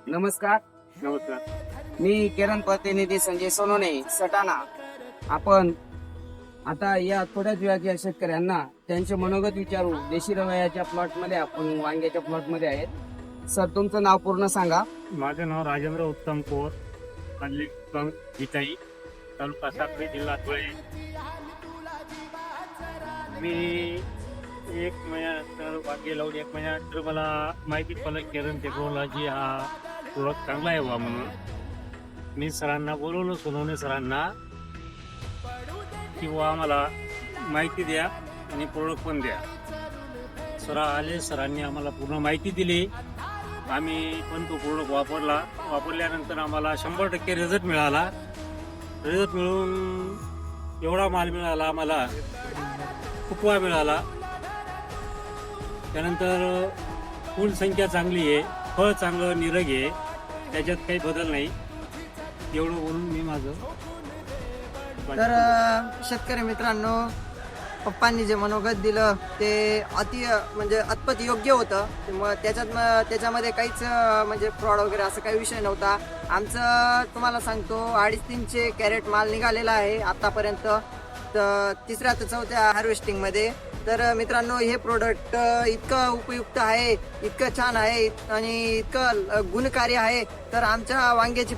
नमस्कार. नमस्कार. मी किरण प्रतिनिधी संजय सोनोने सटाणा. आपण आता या थोड्याच वेळात या शेतकऱ्यांना त्यांचे मनोगत विचारू. देशी रवयाच्या प्लॉट मध्ये आपण वांग्याच्या प्लॉट मध्ये आहेत. सर, तुमचं नाव पूर्ण सांगा. माझं नाव राजेंद्र उत्तम कोर, हल्ली गीताई, तालुका साक्री, जिल्हा धुळे. मी एक महिन्यानंतर वांगे लावून 1 महिन्यानंतर मला माहिती पडलं केरन टेक्नॉलॉजी हा प्रोडक्ट चांगला आहे बा म्हणून. मी सरांना बोलवलं, सोनवणे सरांना, किंवा आम्हाला माहिती द्या आणि प्रोडक्ट पण द्या. सर आले, सरांनी आम्हाला पूर्ण माहिती दिली. आम्ही पण तो प्रोडक्ट वापरल्यानंतर आम्हाला 100% रिझल्ट मिळाला. रिझल्ट मिळून एवढा माल मिळाला आम्हाला, फुटवा मिळाला. त्यानंतर फुल संख्या चांगली आहे, फळ चांगलं निरग आहे, त्याच्यात काही बदल नाही. एवढं बोलून मी माझं. तर शेतकरी मित्रांनो, पप्पांनी जे मनोगत दिलं ते म्हणजे अत्पत योग्य होतं. मग त्याच्यामध्ये काहीच म्हणजे फ्रॉड वगैरे असं काही विषय नव्हता. आमचं तुम्हाला सांगतो 2.5-3 कॅरेट माल निघालेला आहे आतापर्यंत, तर 3ऱ्या ते 4थ्या हार्वेस्टिंगमध्ये. तर मित्रांनो, हे प्रोडक्ट इतकं उपयुक्त आहे, इतकं छान आहे आणि इतकं गुणकारी आहे. तर आमच्या वांग्याची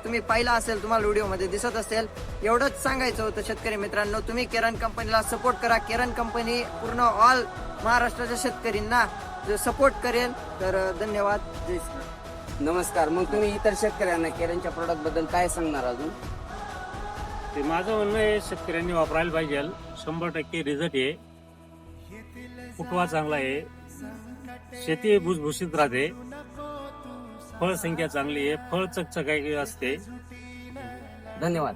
तुम्ही पाहिला असेल, तुम्हाला व्हिडिओमध्ये दिसत असेल. एवढंच सांगायचं होतं शेतकरी मित्रांनो, तुम्ही केरन कंपनीला सपोर्ट करा. केरन कंपनी पूर्ण ऑल महाराष्ट्राच्या शेतकऱ्यांना सपोर्ट करेल. तर धन्यवाद. जय श्री. नमस्कार. मग तुम्ही इतर शेतकऱ्यांना केरनच्या प्रोडक्ट बद्दल काय सांगणार अजून? ते माझं म्हणणं आहे, शेतकऱ्यांनी वापरायला पाहिजे. 100% रिझल्ट आहे, फुटवा चांगला आहे, शेती भुसभुशीत राहते, फळ संख्या चांगली आहे, फळ चकचकाकी असते. धन्यवाद.